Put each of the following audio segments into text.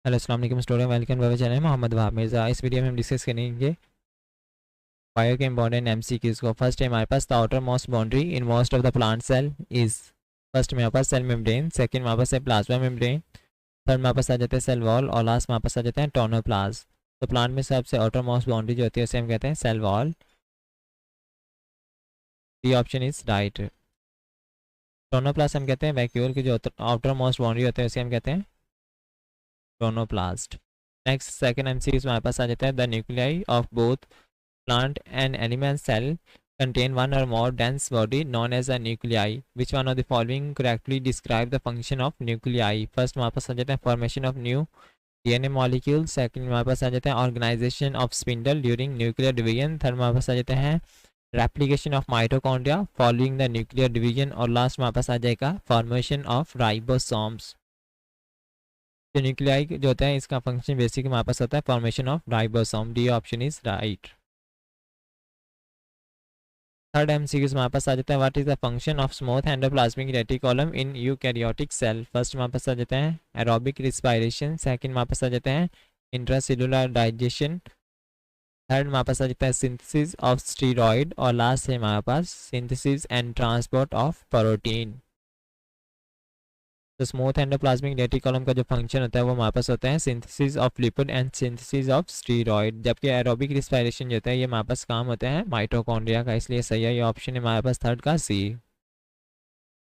Hello अस्सलाम वालेकुम student, welcome to our channel Mohammad Wahab Mirza. इस वीडियो में हम डिस्कस करेंगे बायो के इंपॉर्टेंट एमसीक्यूज को। फर्स्ट है हमारे पास the outermost boundary in most of the plant cell is. First में हमारे पास सेल मेम्ब्रेन, सेकंड हमारे पास है प्लाज्मा मेम्ब्रेन, थर्ड हमारे पास आ जाता है सेल वॉल और लास्ट हमारे पास आ जाता है टोनोप्लास्ट। तो प्लांट में सबसे आउटर मोस्ट बाउंड्री जो होती है उसे हम कहते हैं cell wall. D option is right. Tonoplast हम कहते हैं वैक्यूल की जो आउटर मोस्ट बाउंड्री होती है उसे हम कहते हैं टोनोप्लास्ट। नेक्स्ट सेकंड एमसीक्यूज हमारे पास आ जाता है the nuclei of both plant and animal cell contain one or more dense body known as a nuclei. Which one of the following correctly describe the function of nuclei? First हमारे पास आ जाता है formation of new DNA molecule, second हमारे पास आ जाता है organization of spindle during nuclear division, third हमारे पास आ जाता है replication of mitochondria following the nuclear division और last हमारे पास आ जाएगा formation of ribosomes. तो न्यूक्लियाई जो होता है इसका फंक्शन बेसिक हमारे पास होता है formation of ribosome. D option is right. Third MCQs हमारे पास आ जाता है what is the function of smooth endoplasmic reticulum in eukaryotic cell. First हमारे पास आ जाता है एरोबिक रिस्पायरेशन, सेकंड हमारे पास आ जाता है इंट्रासेलुलर डाइजेशन, थर्ड हमारे पास आ जाता है सिंथेसिस ऑफ स्टीरॉयड और लास्ट है हमारे पास synthesis and transport of protein. तो स्मूथ एंडोप्लाज्मिक रेटिकुलम का जो फंक्शन होता है वो हमारे पास होता है synthesis of lipid and synthesis of steroid, जबकि एरोबिक रिस्पायरेशन जो होता है ये हमारे पास काम होता है माइटोकॉन्ड्रिया का, इसलिए सही है ये ऑप्शन है हमारे पास थर्ड का सी।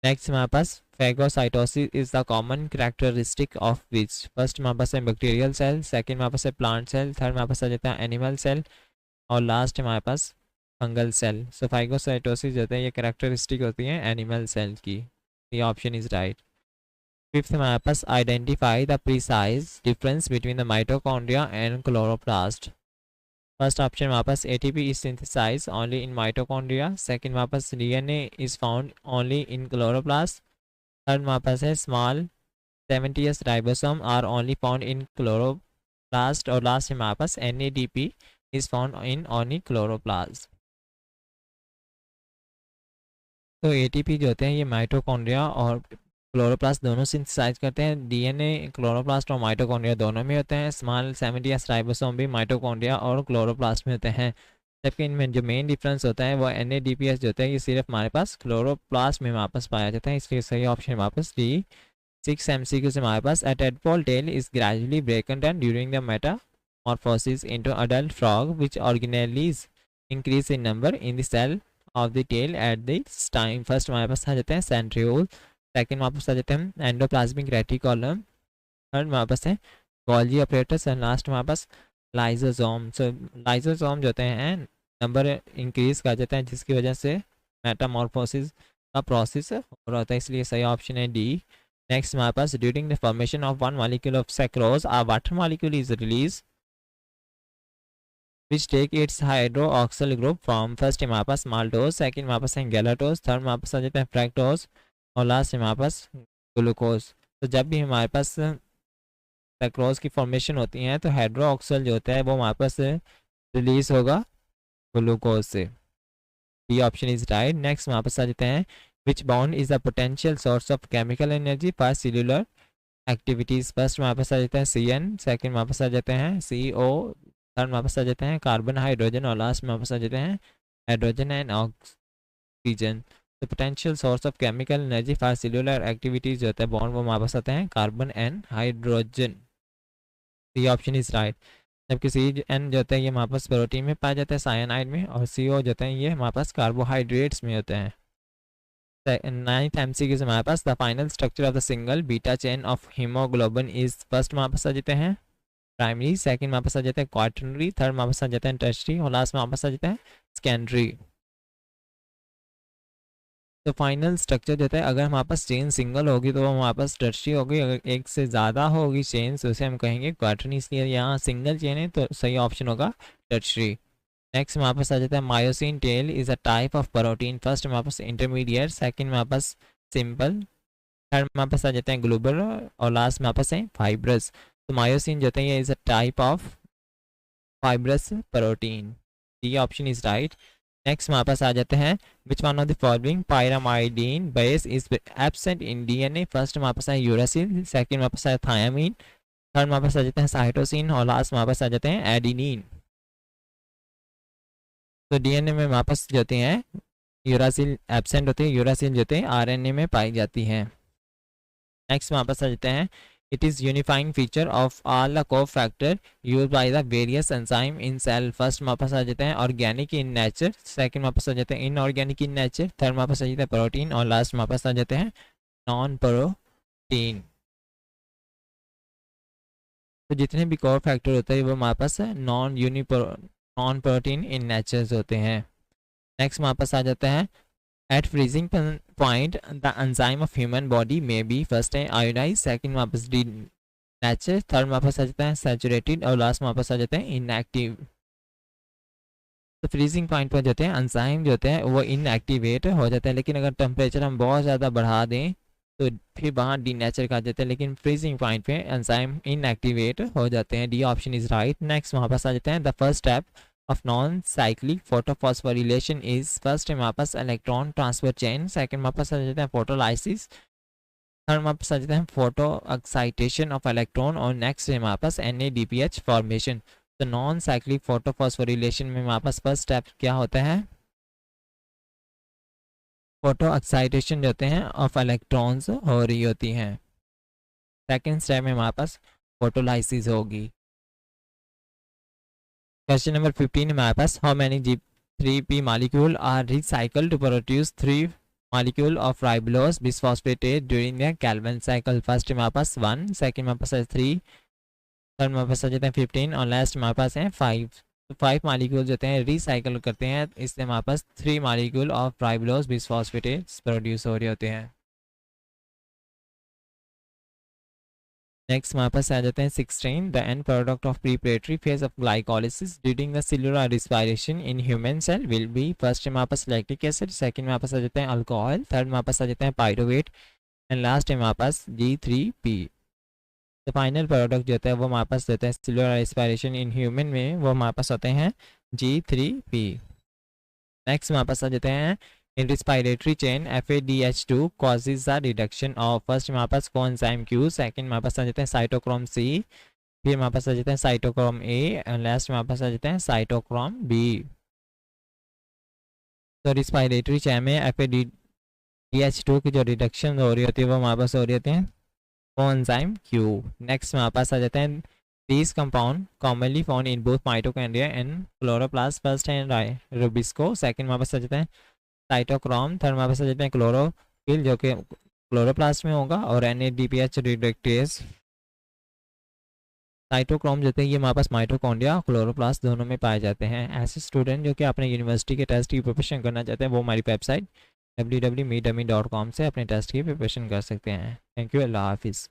नेक्स्ट हमारे पास phagocytosis is the common characteristic of which. First हमारे पास है बैक्टीरियल सेल, सेकंड हमारे पास है प्लांट सेल, थर्ड हमारे पास आ जाता है एनिमल सेल और लास्ट हमारे पास फंगल सेल। सो फेगोसाइटोसिस जो होता है ये कैरेक्टरिस्टिक होती है एनिमल सेल की। ये ऑप्शन इज राइट। फिफ्थ हमारे पास identify the precise difference between the mitochondria and chloroplast. First option हमारे पास ATP is synthesize only in mitochondria, second हमारे पास DNA is found only in chloroplast, third हमारे पास है small 70s ribosome are only found in chloroplast और last हमारे पास NADP is found in only chloroplast. तो एटीपी जो होते हैं ये माइटोकॉन्ड्रिया और क्लोरोप्लास्ट दोनों सिंथेसाइज करते हैं। डीएनए क्लोरोप्लास्ट और माइटोकॉन्ड्रिया दोनों में होते हैं। स्मॉल 70s राइबोसोम भी माइटोकॉन्ड्रिया और क्लोरोप्लास्ट में होते हैं, जबकि इनमें जो मेन डिफरेंस होता है वो एनएडीपीएस जो होता है ये सिर्फ हमारे पास क्लोरोप्लास्ट में वापस पाया जाता है, इसलिए सही ऑप्शन वापस डी। 6 एमसीक्यू से हमारे पास a tadpole tail is gradually broken down during the metamorphosis into adult frog which originally is increase in number in the cell of the tail at this time। First हमारे पास आ जाते हैं centriole, second हमारे पास आ जाते हैं एंडोप्लाज्मिक रेटिकुलम, थर्ड हमारे पास है गोल्गी अपरेटस और लास्ट हमारे पास लाइजोसोम। सो लाइजोसोम जो होते हैं नंबर इंक्रीज कर जाता है जिसकी वजह से मेटामॉर्फोसिस का प्रोसेस हो रहा होता है, इसलिए सही ऑप्शन है डी। नेक्स्ट हमारे पास during the formation of one molecule of sucrose a water molecule is release which take its hydroxyl group from first हमारे पास माल्टोज, सेकंड हमारे पास है गैलाटोज, थर्ड हमारे पास आ जाता है फ्रैक्टोज और लास्ट हमारे पास ग्लूकोज। तो जब भी हमारे पास सैक्रोज की फॉर्मेशन होती है तो हाइड्रोक्सल जो होता है वो हमारे पास रिलीज होगा ग्लूकोज से। D option is right. Next हमारे पास आ जाते हैं विच bond is the potential source of chemical energy for cellular activities. First हमारे पास आ जाता है सी एन, सेकेंड हमारे पास आ जाते हैं सी ओ, थर्ड हमारे पास आ जाते हैं कार्बन हाइड्रोजन और लास्ट में हमारे पास आ जाते हैं हाइड्रोजन एंड ऑक्सीजन। तो potential source of chemical energy for cellular activities जो होता है बॉन्ड वो हमारे पास आते हैं carbon and hydrogen. C option is right. जबकि सी एन जो होता है ये हमारे पास प्रोटीन में पाया जाता है साइनाइड में, और सी ओ जो होता है ये हमारे पास कार्बोहाइड्रेट्स में होते हैं। नाइन्थ एमसीक्यू से हमारे पास the final structure of the single beta chain of haemoglobin is. First हमारे पास आ जाते हैं प्राइमरी, सेकंड हमारे पास आ जाता है क्वार्टनरी, थर्ड हमारे पास आ जाता है टर्शरी और लास्ट में हमारे पास आ जाता है सेकेंडरी। तो फाइनल स्ट्रक्चर जो होता है अगर हमारे पास चेन सिंगल होगी तो वो हमारे पास टर्शरी होगी, अगर एक से ज़्यादा होगी चेन तो उसे हम कहेंगे क्वार्टरनी, इसलिए यहाँ सिंगल चेन है तो सही ऑप्शन होगा टर्शरी। नेक्स्ट हमारे पास आ जाता है myosin tail is a type of protein. First हमारे पास इंटरमीडिएट, सेकंड हमारे पास सिंपल, थर्ड हमारे पास आ जाते हैं ग्लोबल और लास्ट में हमारे पास है फाइब्रस। तो मायोसिन जो होता है ये is a type of fibrous protein. D option is right. Next हमारे पास आ जाते हैं which one of the following pyrimidine base is absent in DNA. First हमारे पास है यूरासिल, सेकंड हमारे पास है थायामीन, थर्ड हमारे पास आ जाते हैं साइटोसिन और लास्ट हमारे पास आ जाते हैं एडिनिन। तो डीएनए में हमारे पास जो होते हैं यूरासिल एब्सेंट होते हैं, यूरासिल जो होते हैं आरएनए में पाई जाती हैं। नेक्स्ट हमारे पास आ जाते हैं it is unifying feature of all the cofactor use by the various enzyme in cell. First हमारे पास आ जाते हैं ऑर्गेनिक इन नेचर, सेकंड हमारे पास आ जाते हैं इनऑर्गेनिक इन नेचर, थर्ड हमारे पास आ जाता है प्रोटीन और लास्ट हमारे पास आ जाते हैं नॉन प्रोटीन। तो जितने भी को फैक्टर होते हैं वो हमारे पास नॉन प्रोटीन इन नेचर होते हैं। नेक्स्ट हमारे पास आ जाता है at freezing point the enzyme of human body may be first iodized, second हमारे पास denatured, थर्ड हमारे पास आ जाता है saturated और लास्ट हमारे पास आ जाते हैं inactive। तो फ्रीजिंग पॉइंट पर जाते हैं एंजाइम जो होते हैं वो इनएक्टिवेट हो जाते हैं, लेकिन अगर टेम्परेचर हम बहुत ज़्यादा बढ़ा दें तो फिर वहाँ डीनेचर कर जाते हैं, लेकिन फ्रीजिंग पॉइंट पे एंजाइम इनएक्टिवेट हो जाते हैं। D option is right. Next वहाँ पास आ जाते हैं the first step of non cyclic photophosphorylation is first हमारे पास इलेक्ट्रॉन ट्रांसफर चेन, सेकंड हमारे पास आ जाते हैं फोटोलाइसिस, थर्ड हमारे पास आ जाते हैं फोटो एक्साइटेशन ऑफ इलेक्ट्रॉन और नेक्स्ट हमारे पास NADPH फॉर्मेशन। तो नॉन साइक्लिक फोटोफॉस्फोरिलेशन में हमारे पास फर्स्ट स्टेप क्या होता है, फोटो एक्साइटेशन जो होते हैं ऑफ इलेक्ट्रॉन्स हो रही होती हैं। सेकेंड स्टेप में हमारे पास फोटोलाइसिस होगी। क्वेश्चन नंबर 15 हमारे पास how many G3P molecule are recycled to produce 3 molecule of ribulose bisphosphate during the Calvin cycle। First हमारे पास 1, सेकंड हमारे पास 3, थर्ड हमारे पास आ जाते हैं 15 और लास्ट हमारे पास हैं 5। तो 5 मालिक्यूल जो होते हैं रिसाइकल करते हैं, इससे हमारे पास 3 मालिक्यूल ऑफ राइबोलोज बिसफॉस्फेट प्रोड्यूस हो रहे होते हैं। नेक्स्ट हमारे पास आ जाते हैं 16 the end product of preparatory phase of glycolysis during the cellular respiration in human cell will be. First हमारे पास लैक्टिक एसिड, सेकंड हमारे पास आ जाते हैं अल्कोहल, थर्ड हमारे पास आ जाते हैं पाइरोवेट एंड लास्ट हमारे पास G3P। तो फाइनल प्रोडक्ट जो होता है वो हमारे पास होता है सेलुलर रेस्पिरेशन इन ह्यूमन में, वो हमारे पास होते हैं G3P। नेक्स्ट हमारे पास आ जाते हैं in respiratory chain FADH2 causes the reduction of. First हमारे पास कोएंजाइम Q, सेकंड हमारे पास आ जाते हैं साइटोक्रोम C, फिर हमारे पास आ जाते हैं साइटोक्रोम A एंड लास्ट हमारे पास आ जाते हैं साइटोक्रोम B। तो रिस्पायरेटरी चेन में FADH2 की जो रिडक्शन हो रही होती है वो हमारे पास हो रही होती है कोएंजाइम Q। नेक्स्ट हमारे पास आ जाते हैं these compound commonly found in both mitochondria and chloroplast। First है रुबिस्को, सेकंड हमारे पास आ जाते हैं साइटोक्रोम, थर्ड हमारे पास आ जाते हैं क्लोरोफिल जो कि क्लोरोप्लास्ट में होगा और NADPH रिडक्टेज। साइटोक्रोम जो होते हैं ये हमारे पास माइटोकॉन्ड्रिया क्लोरोप्लास्ट दोनों में पाए जाते हैं। ऐसे स्टूडेंट जो कि अपने यूनिवर्सिटी के टेस्ट की प्रिपरेशन करना चाहते हैं वो हमारी वेबसाइट www.meetdummy.com से अपने टेस्ट की प्रिपरेशन कर सकते हैं। थैंक यू, अल्लाह हाफिज़।